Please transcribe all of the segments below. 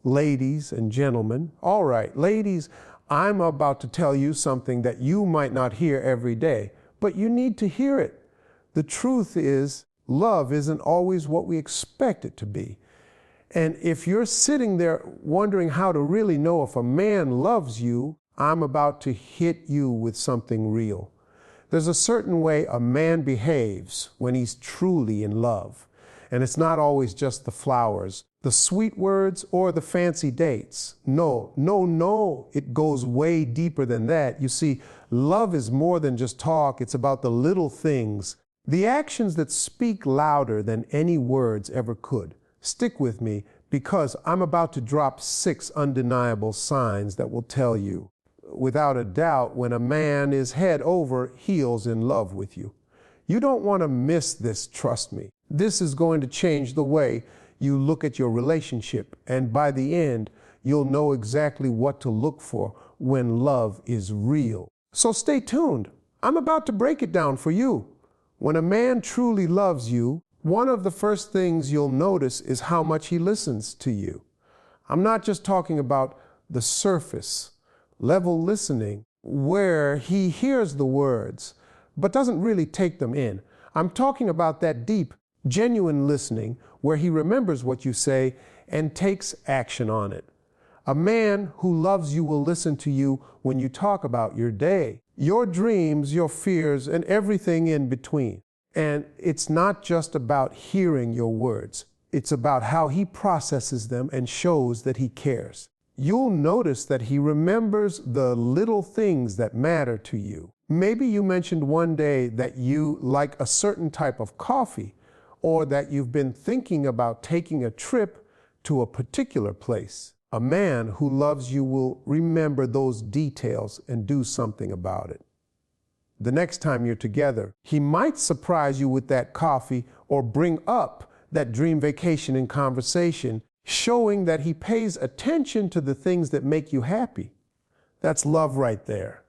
ladies and gentlemen. All right, ladies, I'm about to tell you something that you might not hear every day, but you need to hear it. The truth is, love isn't always what we expect it to be. And if you're sitting there wondering how to really know if a man loves you, I'm about to hit you with something real. There's a certain way a man behaves when he's truly in love. And it's not always just the flowers, the sweet words, or the fancy dates. No, it goes way deeper than that. You see, love is more than just talk. It's about the little things, the actions that speak louder than any words ever could. Stick with me, because I'm about to drop 6 undeniable signs that will tell you, without a doubt, when a man is head over heels in love with you. You don't want to miss this, trust me. This is going to change the way you look at your relationship, and by the end, you'll know exactly what to look for when love is real. So stay tuned. I'm about to break it down for you. When a man truly loves you, one of the first things you'll notice is how much he listens to you. I'm not just talking about the surface level listening, where he hears the words, but doesn't really take them in. I'm talking about that deep, genuine listening where he remembers what you say and takes action on it. A man who loves you will listen to you when you talk about your day, your dreams, your fears, and everything in between. And it's not just about hearing your words. It's about how he processes them and shows that he cares. You'll notice that he remembers the little things that matter to you. Maybe you mentioned one day that you like a certain type of coffee, or that you've been thinking about taking a trip to a particular place. A man who loves you will remember those details and do something about it. The next time you're together, he might surprise you with that coffee or bring up that dream vacation in conversation, showing that he pays attention to the things that make you happy. That's love right there.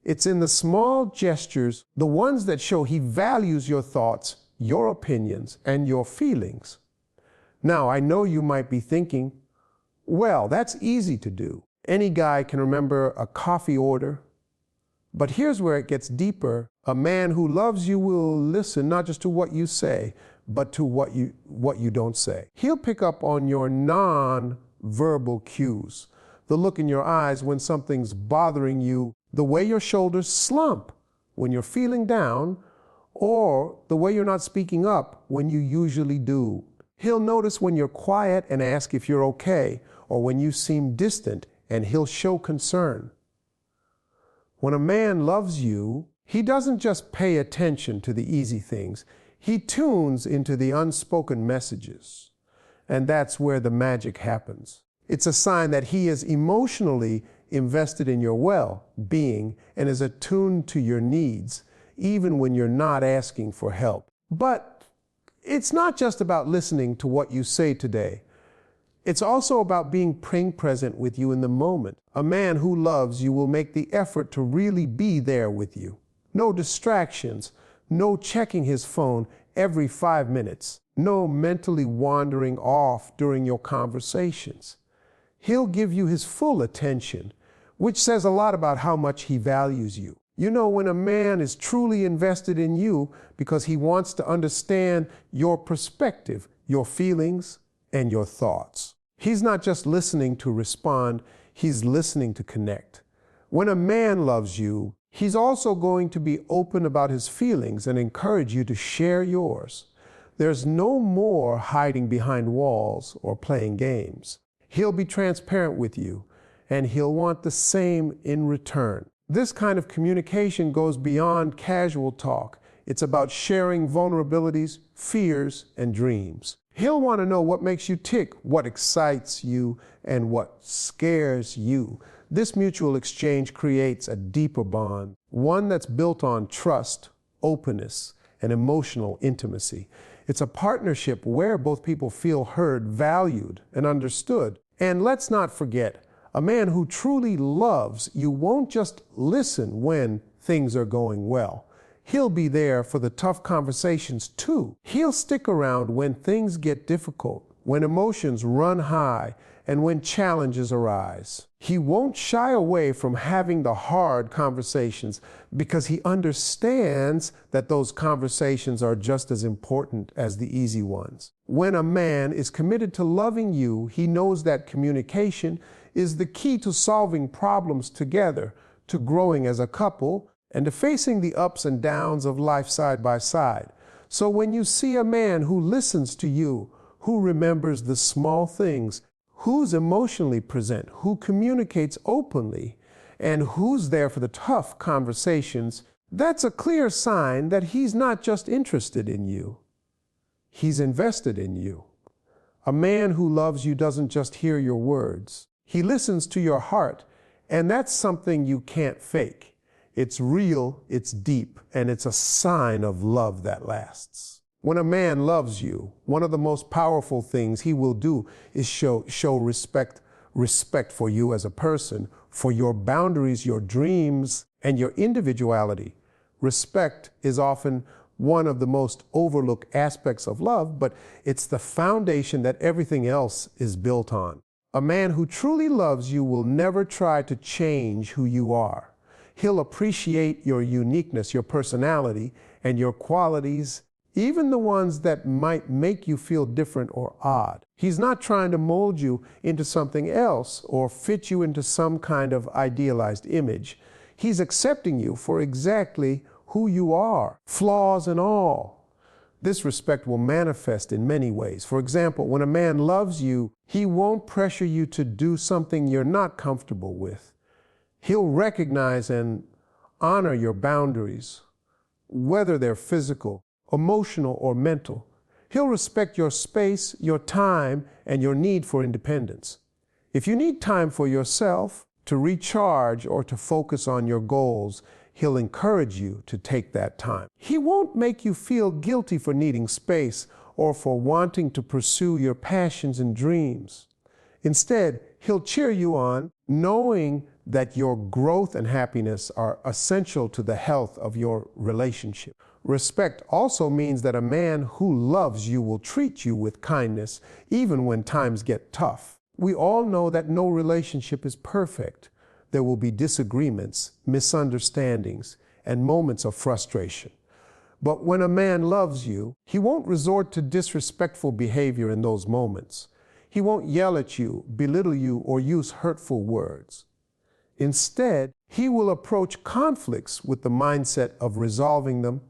It's in the small gestures, the ones that show he values your thoughts, your opinions, and your feelings. Now, I know you might be thinking, well, that's easy to do. Any guy can remember a coffee order. But here's where it gets deeper. A man who loves you will listen not just to what you say, but to what you don't say. He'll pick up on your non-verbal cues, the look in your eyes when something's bothering you, the way your shoulders slump when you're feeling down, or the way you're not speaking up when you usually do. He'll notice when you're quiet and ask if you're okay, or when you seem distant, and he'll show concern. When a man loves you, he doesn't just pay attention to the easy things. He tunes into the unspoken messages. And that's where the magic happens. It's a sign that he is emotionally invested in your well-being and is attuned to your needs, even when you're not asking for help. But it's not just about listening to what you say today. It's also about being present with you in the moment. A man who loves you will make the effort to really be there with you. No distractions, no checking his phone every 5 minutes, no mentally wandering off during your conversations. He'll give you his full attention, which says a lot about how much he values you. You know, when a man is truly invested in you because he wants to understand your perspective, your feelings, and your thoughts. He's not just listening to respond, he's listening to connect. When a man loves you, he's also going to be open about his feelings and encourage you to share yours. There's no more hiding behind walls or playing games. He'll be transparent with you, and he'll want the same in return. This kind of communication goes beyond casual talk. It's about sharing vulnerabilities, fears, and dreams. He'll want to know what makes you tick, what excites you, and what scares you. This mutual exchange creates a deeper bond, one that's built on trust, openness, and emotional intimacy. It's a partnership where both people feel heard, valued, and understood. And let's not forget, a man who truly loves you won't just listen when things are going well. He'll be there for the tough conversations too. He'll stick around when things get difficult, when emotions run high, and when challenges arise. He won't shy away from having the hard conversations because he understands that those conversations are just as important as the easy ones. When a man is committed to loving you, he knows that communication is the key to solving problems together, to growing as a couple, and to facing the ups and downs of life side by side. So when you see a man who listens to you, who remembers the small things, who's emotionally present, who communicates openly, and who's there for the tough conversations, that's a clear sign that he's not just interested in you. He's invested in you. A man who loves you doesn't just hear your words. He listens to your heart, and that's something you can't fake. It's real, it's deep, and it's a sign of love that lasts. When a man loves you, one of the most powerful things he will do is show respect for you as a person, for your boundaries, your dreams, and your individuality. Respect is often one of the most overlooked aspects of love, but it's the foundation that everything else is built on. A man who truly loves you will never try to change who you are. He'll appreciate your uniqueness, your personality, and your qualities, even the ones that might make you feel different or odd. He's not trying to mold you into something else or fit you into some kind of idealized image. He's accepting you for exactly who you are, flaws and all. This respect will manifest in many ways. For example, when a man loves you, he won't pressure you to do something you're not comfortable with. He'll recognize and honor your boundaries, whether they're physical, emotional, or mental. He'll respect your space, your time, and your need for independence. If you need time for yourself, to recharge, or to focus on your goals, he'll encourage you to take that time. He won't make you feel guilty for needing space or for wanting to pursue your passions and dreams. Instead, he'll cheer you on, knowing that your growth and happiness are essential to the health of your relationship. Respect also means that a man who loves you will treat you with kindness, even when times get tough. We all know that no relationship is perfect. There will be disagreements, misunderstandings, and moments of frustration. But when a man loves you, he won't resort to disrespectful behavior in those moments. He won't yell at you, belittle you, or use hurtful words. Instead, he will approach conflicts with the mindset of resolving them,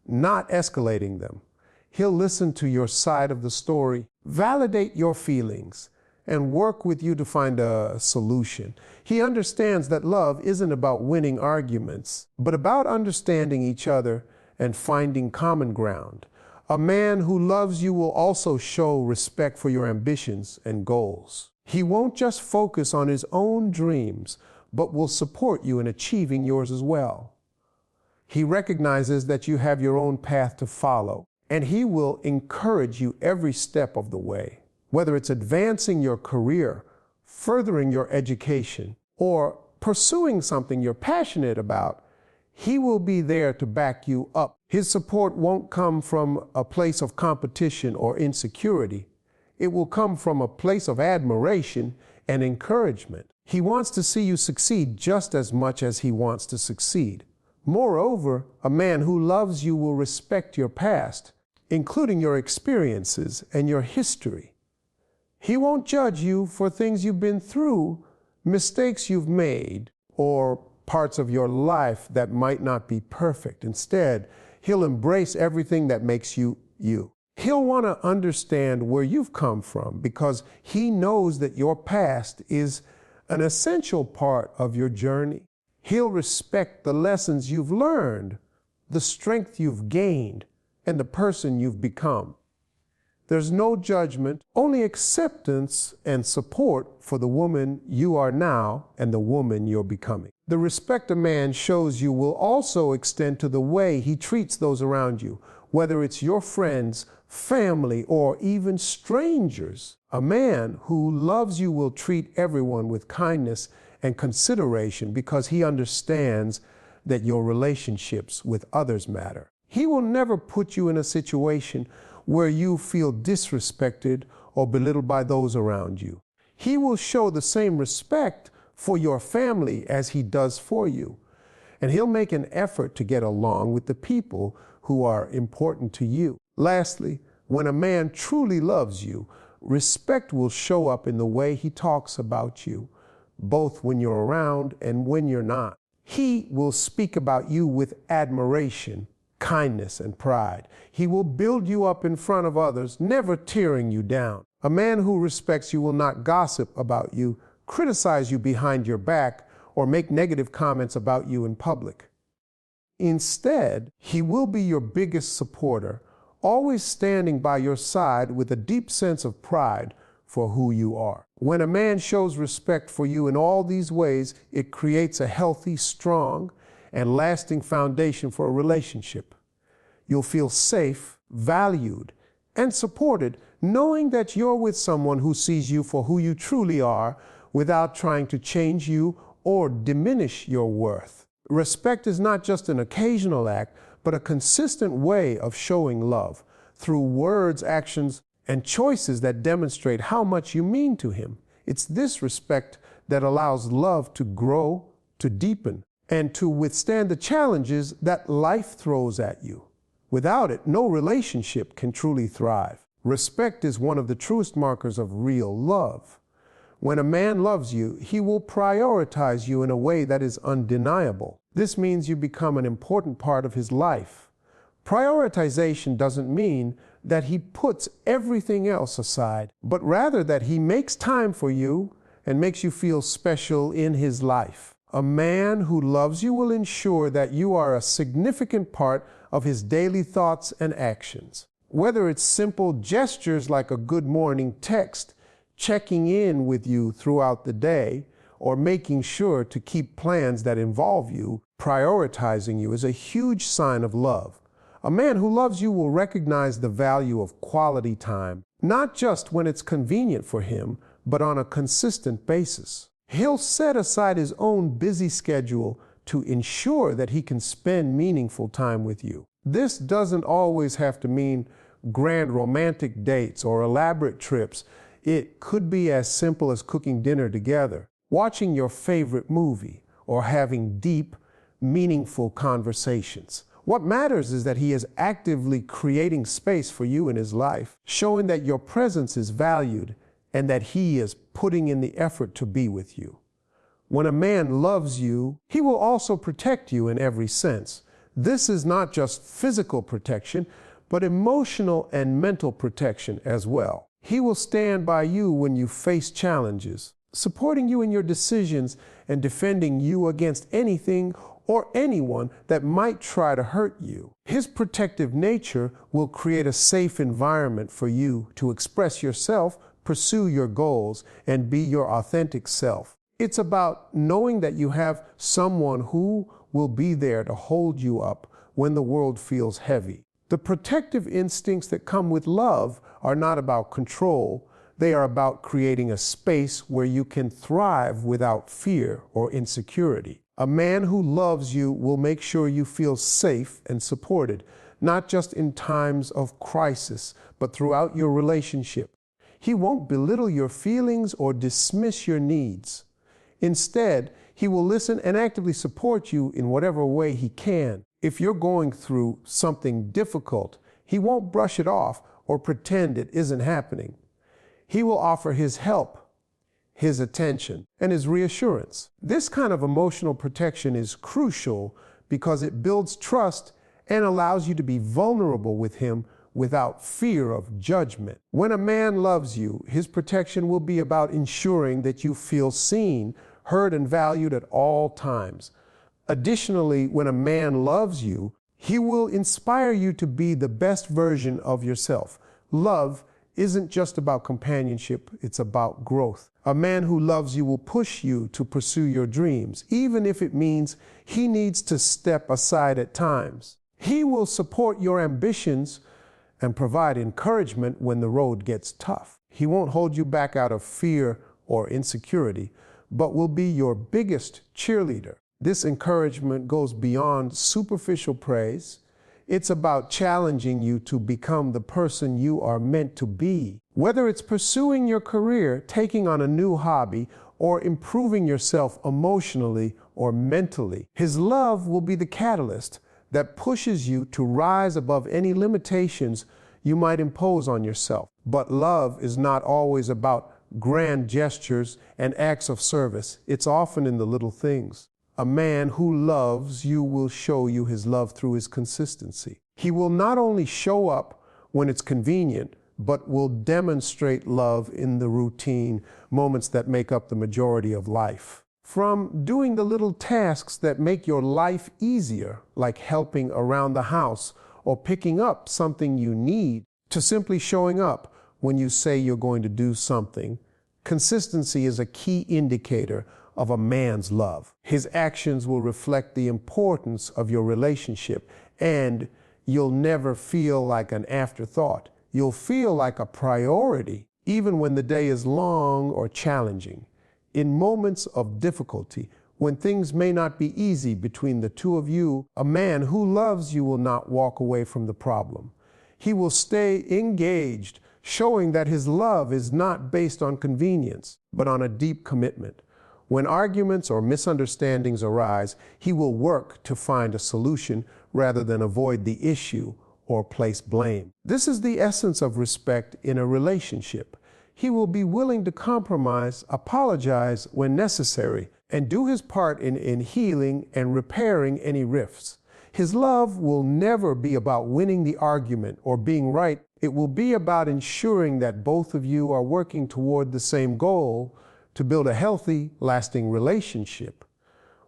not escalating them. He'll listen to your side of the story, validate your feelings, and work with you to find a solution. He understands that love isn't about winning arguments, but about understanding each other and finding common ground. A man who loves you will also show respect for your ambitions and goals. He won't just focus on his own dreams, but will support you in achieving yours as well. He recognizes that you have your own path to follow, and he will encourage you every step of the way. Whether it's advancing your career, furthering your education, or pursuing something you're passionate about, he will be there to back you up. His support won't come from a place of competition or insecurity. It will come from a place of admiration and encouragement. He wants to see you succeed just as much as he wants to succeed. Moreover, a man who loves you will respect your past, including your experiences and your history. He won't judge you for things you've been through, mistakes you've made, or parts of your life that might not be perfect. Instead, he'll embrace everything that makes you you. He'll want to understand where you've come from because he knows that your past is an essential part of your journey. He'll respect the lessons you've learned, the strength you've gained, and the person you've become. There's no judgment, only acceptance and support for the woman you are now and the woman you're becoming. The respect a man shows you will also extend to the way he treats those around you, whether it's your friends, family, or even strangers. A man who loves you will treat everyone with kindness and consideration because he understands that your relationships with others matter. He will never put you in a situation where you feel disrespected or belittled by those around you. He will show the same respect for your family as he does for you. And he'll make an effort to get along with the people who are important to you. Lastly, when a man truly loves you, respect will show up in the way he talks about you, both when you're around and when you're not. He will speak about you with admiration, kindness, and pride. He will build you up in front of others, never tearing you down. A man who respects you will not gossip about you, criticize you behind your back, or make negative comments about you in public. Instead, he will be your biggest supporter, always standing by your side with a deep sense of pride for who you are. When a man shows respect for you in all these ways, it creates a healthy, strong, and lasting foundation for a relationship. You'll feel safe, valued, and supported, knowing that you're with someone who sees you for who you truly are without trying to change you or diminish your worth. Respect is not just an occasional act, but a consistent way of showing love through words, actions, and choices that demonstrate how much you mean to him. It's this respect that allows love to grow, to deepen, and to withstand the challenges that life throws at you. Without it, no relationship can truly thrive. Respect is one of the truest markers of real love. When a man loves you, he will prioritize you in a way that is undeniable. This means you become an important part of his life. Prioritization doesn't mean that he puts everything else aside, but rather that he makes time for you and makes you feel special in his life. A man who loves you will ensure that you are a significant part of his daily thoughts and actions. Whether it's simple gestures like a good morning text, checking in with you throughout the day, or making sure to keep plans that involve you, prioritizing you is a huge sign of love. A man who loves you will recognize the value of quality time, not just when it's convenient for him, but on a consistent basis. He'll set aside his own busy schedule to ensure that he can spend meaningful time with you. This doesn't always have to mean grand romantic dates or elaborate trips. It could be as simple as cooking dinner together, watching your favorite movie, or having deep, meaningful conversations. What matters is that he is actively creating space for you in his life, showing that your presence is valued and that he is putting in the effort to be with you. When a man loves you, he will also protect you in every sense. This is not just physical protection, but emotional and mental protection as well. He will stand by you when you face challenges, supporting you in your decisions and defending you against anything or anyone that might try to hurt you. His protective nature will create a safe environment for you to express yourself, pursue your goals, and be your authentic self. It's about knowing that you have someone who will be there to hold you up when the world feels heavy. The protective instincts that come with love are not about control. They are about creating a space where you can thrive without fear or insecurity. A man who loves you will make sure you feel safe and supported, not just in times of crisis, but throughout your relationship. He won't belittle your feelings or dismiss your needs. Instead, he will listen and actively support you in whatever way he can. If you're going through something difficult, he won't brush it off or pretend it isn't happening. He will offer his help, his attention, and his reassurance. This kind of emotional protection is crucial because it builds trust and allows you to be vulnerable with him without fear of judgment. When a man loves you, his protection will be about ensuring that you feel seen, heard, and valued at all times. Additionally, when a man loves you, he will inspire you to be the best version of yourself. Love isn't just about companionship, it's about growth. A man who loves you will push you to pursue your dreams, even if it means he needs to step aside at times. He will support your ambitions and provide encouragement when the road gets tough. He won't hold you back out of fear or insecurity, but will be your biggest cheerleader. This encouragement goes beyond superficial praise. It's about challenging you to become the person you are meant to be. Whether it's pursuing your career, taking on a new hobby, or improving yourself emotionally or mentally, His love will be the catalyst that pushes you to rise above any limitations you might impose on yourself. But love is not always about grand gestures and acts of service. It's often in the little things. A man who loves you will show you his love through his consistency. He will not only show up when it's convenient, but will demonstrate love in the routine moments that make up the majority of life. From doing the little tasks that make your life easier, like helping around the house or picking up something you need, to simply showing up when you say you're going to do something, consistency is a key indicator of a man's love. His actions will reflect the importance of your relationship, and you'll never feel like an afterthought. You'll feel like a priority, even when the day is long or challenging. In moments of difficulty, when things may not be easy between the two of you, a man who loves you will not walk away from the problem. He will stay engaged, showing that his love is not based on convenience, but on a deep commitment. When arguments or misunderstandings arise, he will work to find a solution rather than avoid the issue or place blame. This is the essence of respect in a relationship. He will be willing to compromise, apologize when necessary, and do his part in healing and repairing any rifts. His love will never be about winning the argument or being right. It will be about ensuring that both of you are working toward the same goal, to build a healthy, lasting relationship.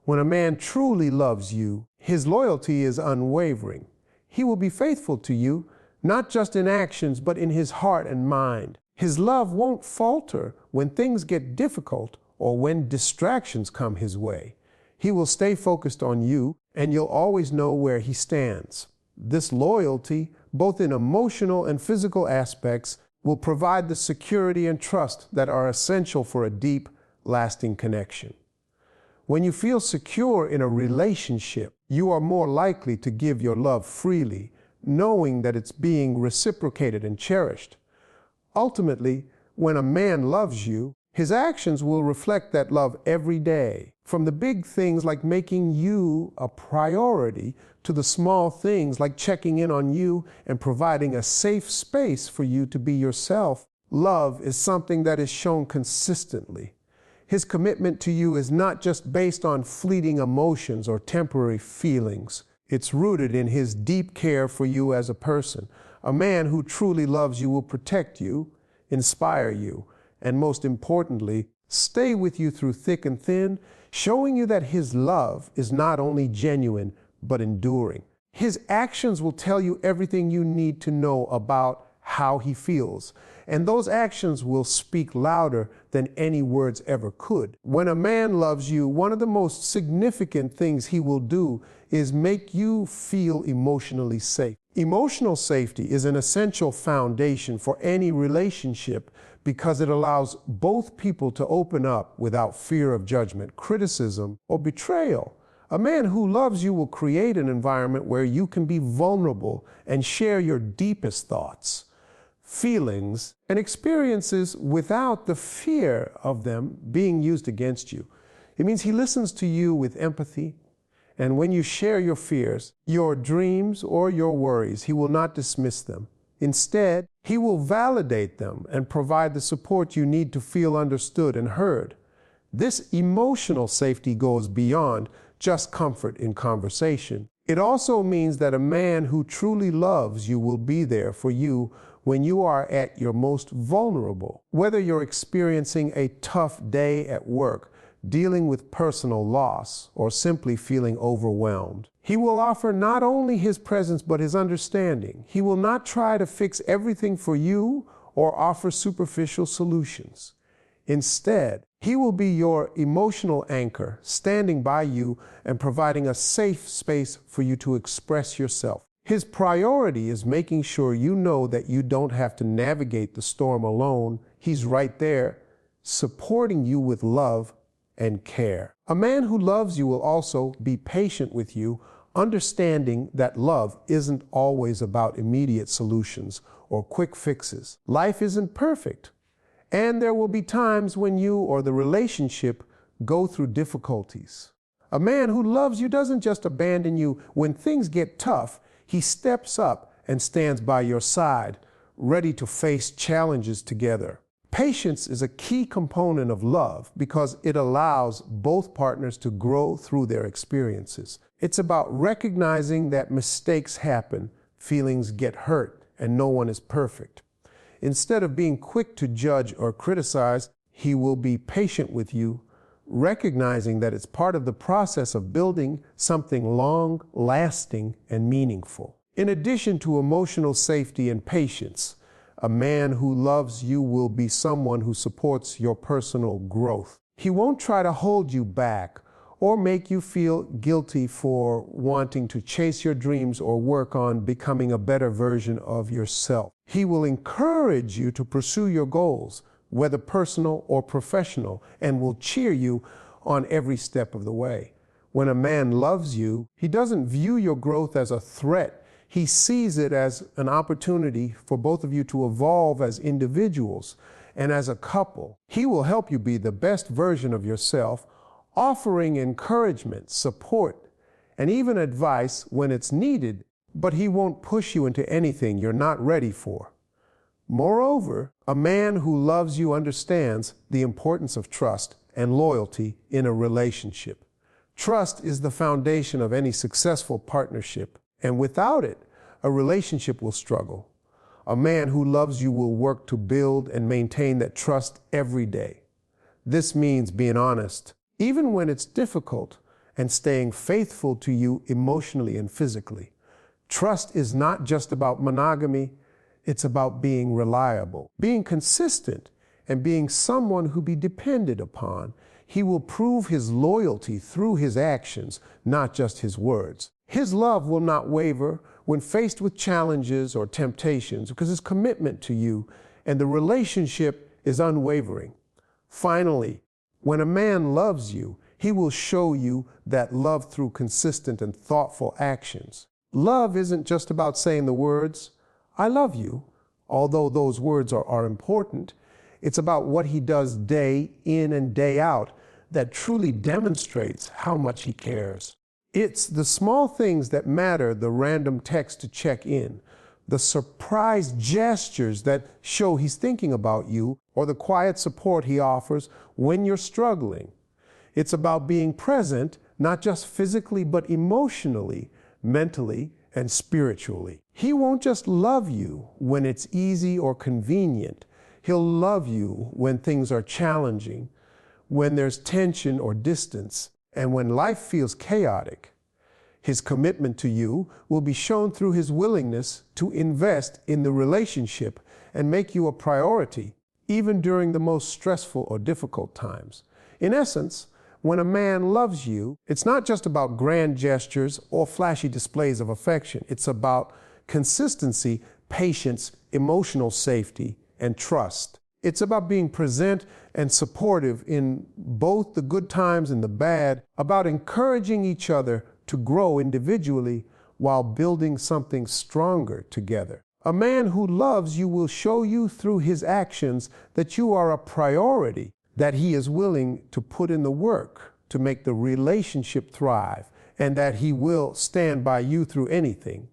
When a man truly loves you, his loyalty is unwavering. He will be faithful to you, not just in actions, but in his heart and mind. His love won't falter when things get difficult or when distractions come his way. He will stay focused on you, and you'll always know where he stands. This loyalty, both in emotional and physical aspects, will provide the security and trust that are essential for a deep, lasting connection. When you feel secure in a relationship, you are more likely to give your love freely, knowing that it's being reciprocated and cherished. Ultimately, when a man loves you, his actions will reflect that love every day, from the big things like making you a priority to the small things like checking in on you and providing a safe space for you to be yourself. Love is something that is shown consistently. His commitment to you is not just based on fleeting emotions or temporary feelings. It's rooted in his deep care for you as a person. A man who truly loves you will protect you, inspire you, and most importantly, stay with you through thick and thin, showing you that his love is not only genuine, but enduring. His actions will tell you everything you need to know about how he feels, and those actions will speak louder than any words ever could. When a man loves you, one of the most significant things he will do is make you feel emotionally safe. Emotional safety is an essential foundation for any relationship because it allows both people to open up without fear of judgment, criticism, or betrayal. A man who loves you will create an environment where you can be vulnerable and share your deepest thoughts, feelings, and experiences without the fear of them being used against you. It means he listens to you with empathy, and when you share your fears, your dreams, or your worries, he will not dismiss them. Instead, he will validate them and provide the support you need to feel understood and heard. This emotional safety goes beyond just comfort in conversation. It also means that a man who truly loves you will be there for you when you are at your most vulnerable. Whether you're experiencing a tough day at work, dealing with personal loss, or simply feeling overwhelmed, he will offer not only his presence but his understanding. He will not try to fix everything for you or offer superficial solutions. Instead, he will be your emotional anchor, standing by you and providing a safe space for you to express yourself. His priority is making sure you know that you don't have to navigate the storm alone. He's right there, supporting you with love and care. A man who loves you will also be patient with you, understanding that love isn't always about immediate solutions or quick fixes. Life isn't perfect, and there will be times when you or the relationship go through difficulties. A man who loves you doesn't just abandon you when things get tough. He steps up and stands by your side, ready to face challenges together. Patience is a key component of love because it allows both partners to grow through their experiences. It's about recognizing that mistakes happen, feelings get hurt, and no one is perfect. Instead of being quick to judge or criticize, he will be patient with you, recognizing that it's part of the process of building something long, lasting, and meaningful. In addition to emotional safety and patience, a man who loves you will be someone who supports your personal growth. He won't try to hold you back or make you feel guilty for wanting to chase your dreams or work on becoming a better version of yourself. He will encourage you to pursue your goals, whether personal or professional, and will cheer you on every step of the way. When a man loves you, he doesn't view your growth as a threat. He sees it as an opportunity for both of you to evolve as individuals and as a couple. He will help you be the best version of yourself, offering encouragement, support, and even advice when it's needed, but he won't push you into anything you're not ready for. Moreover, a man who loves you understands the importance of trust and loyalty in a relationship. Trust is the foundation of any successful partnership, and without it, a relationship will struggle. A man who loves you will work to build and maintain that trust every day. This means being honest, even when it's difficult, and staying faithful to you emotionally and physically. Trust is not just about monogamy, it's about being reliable, being consistent, and being someone who be depended upon. He will prove his loyalty through his actions, not just his words. His love will not waver when faced with challenges or temptations because his commitment to you and the relationship is unwavering. Finally, when a man loves you, he will show you that love through consistent and thoughtful actions. Love isn't just about saying the words, "I love you," although those words are important. It's about what he does day in and day out that truly demonstrates how much he cares. It's the small things that matter, the random text to check in, the surprise gestures that show he's thinking about you, or the quiet support he offers when you're struggling. It's about being present, not just physically, but emotionally, mentally, and spiritually. He won't just love you when it's easy or convenient. He'll love you when things are challenging, when there's tension or distance, and when life feels chaotic. His commitment to you will be shown through his willingness to invest in the relationship and make you a priority, even during the most stressful or difficult times. In essence, when a man loves you, it's not just about grand gestures or flashy displays of affection. It's about consistency, patience, emotional safety, and trust. It's about being present and supportive in both the good times and the bad, about encouraging each other to grow individually while building something stronger together. A man who loves you will show you through his actions that you are a priority, that he is willing to put in the work to make the relationship thrive, and that he will stand by you through anything.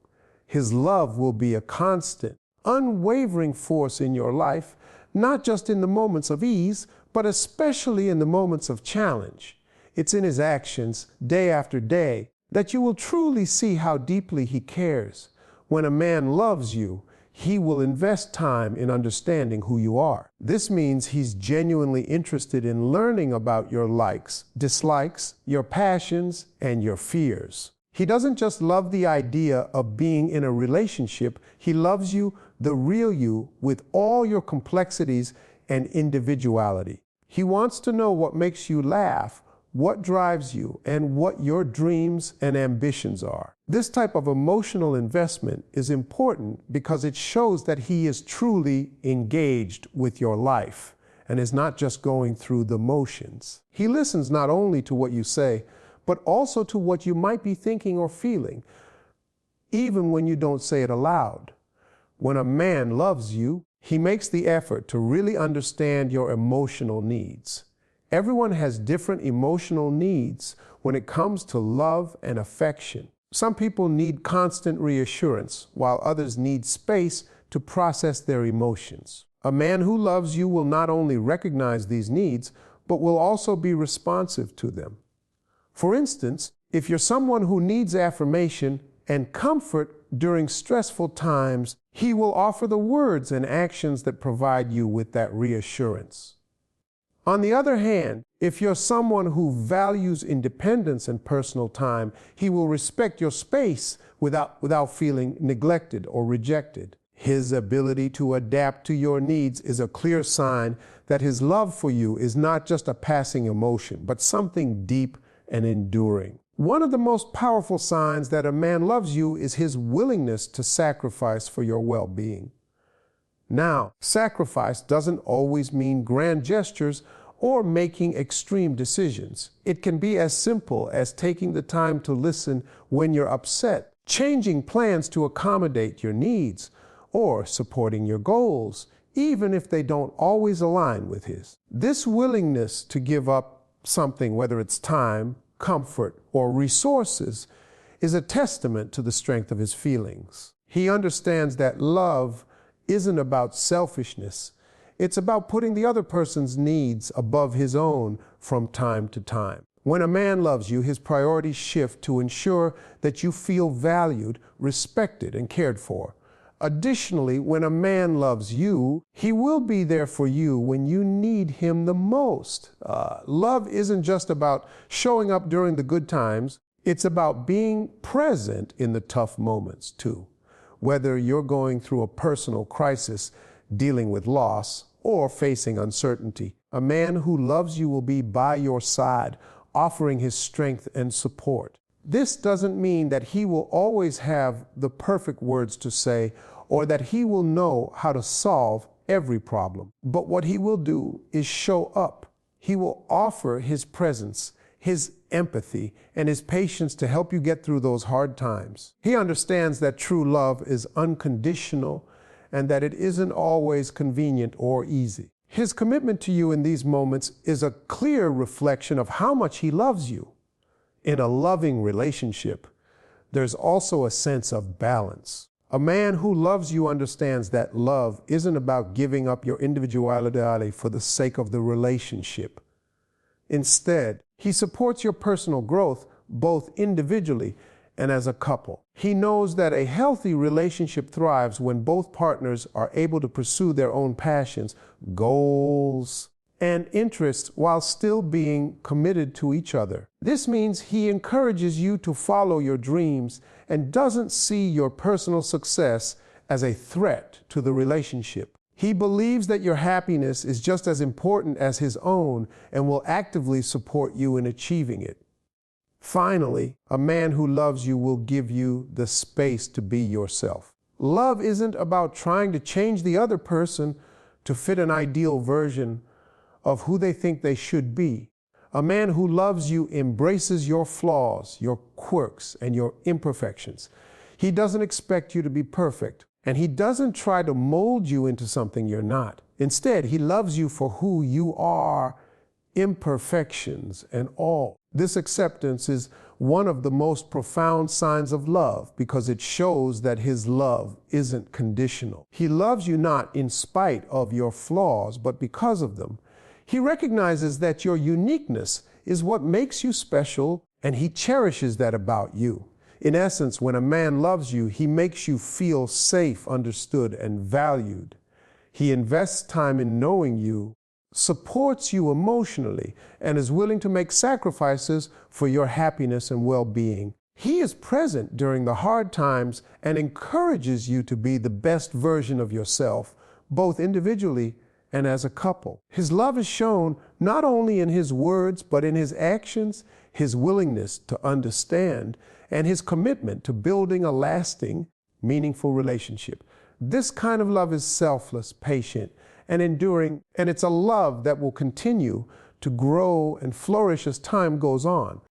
His love will be a constant, unwavering force in your life, not just in the moments of ease, but especially in the moments of challenge. It's in his actions, day after day, that you will truly see how deeply he cares. When a man loves you, he will invest time in understanding who you are. This means he's genuinely interested in learning about your likes, dislikes, your passions, and your fears. He doesn't just love the idea of being in a relationship, he loves you, the real you, with all your complexities and individuality. He wants to know what makes you laugh, what drives you, and what your dreams and ambitions are. This type of emotional investment is important because it shows that he is truly engaged with your life and is not just going through the motions. He listens not only to what you say, but also to what you might be thinking or feeling, even when you don't say it aloud. When a man loves you, he makes the effort to really understand your emotional needs. Everyone has different emotional needs when it comes to love and affection. Some people need constant reassurance, while others need space to process their emotions. A man who loves you will not only recognize these needs, but will also be responsive to them. For instance, if you're someone who needs affirmation and comfort during stressful times, he will offer the words and actions that provide you with that reassurance. On the other hand, if you're someone who values independence and personal time, he will respect your space without feeling neglected or rejected. His ability to adapt to your needs is a clear sign that his love for you is not just a passing emotion, but something deep and enduring. One of the most powerful signs that a man loves you is his willingness to sacrifice for your well-being. Now, sacrifice doesn't always mean grand gestures or making extreme decisions. It can be as simple as taking the time to listen when you're upset, changing plans to accommodate your needs, or supporting your goals, even if they don't always align with his. This willingness to give up something, whether it's time, comfort, or resources, is a testament to the strength of his feelings. He understands that love isn't about selfishness. It's about putting the other person's needs above his own from time to time. When a man loves you, his priorities shift to ensure that you feel valued, respected, and cared for. Additionally, when a man loves you, he will be there for you when you need him the most. Love isn't just about showing up during the good times. It's about being present in the tough moments, too. Whether you're going through a personal crisis, dealing with loss, or facing uncertainty, a man who loves you will be by your side, offering his strength and support. This doesn't mean that he will always have the perfect words to say or that he will know how to solve every problem. But what he will do is show up. He will offer his presence, his empathy, and his patience to help you get through those hard times. He understands that true love is unconditional and that it isn't always convenient or easy. His commitment to you in these moments is a clear reflection of how much he loves you. In a loving relationship, there's also a sense of balance. A man who loves you understands that love isn't about giving up your individuality for the sake of the relationship. Instead, he supports your personal growth both individually and as a couple. He knows that a healthy relationship thrives when both partners are able to pursue their own passions, goals, and interests while still being committed to each other. This means he encourages you to follow your dreams and doesn't see your personal success as a threat to the relationship. He believes that your happiness is just as important as his own and will actively support you in achieving it. Finally, a man who loves you will give you the space to be yourself. Love isn't about trying to change the other person to fit an ideal version of who they think they should be. A man who loves you embraces your flaws, your quirks, and your imperfections. He doesn't expect you to be perfect, and he doesn't try to mold you into something you're not. Instead, he loves you for who you are, imperfections and all. This acceptance is one of the most profound signs of love because it shows that his love isn't conditional. He loves you not in spite of your flaws, but because of them. He recognizes that your uniqueness is what makes you special, and he cherishes that about you. In essence, when a man loves you, he makes you feel safe, understood, and valued. He invests time in knowing you, supports you emotionally, and is willing to make sacrifices for your happiness and well-being. He is present during the hard times and encourages you to be the best version of yourself, both individually and as a couple. His love is shown not only in his words, but in his actions, his willingness to understand, and his commitment to building a lasting, meaningful relationship. This kind of love is selfless, patient, and enduring, and it's a love that will continue to grow and flourish as time goes on.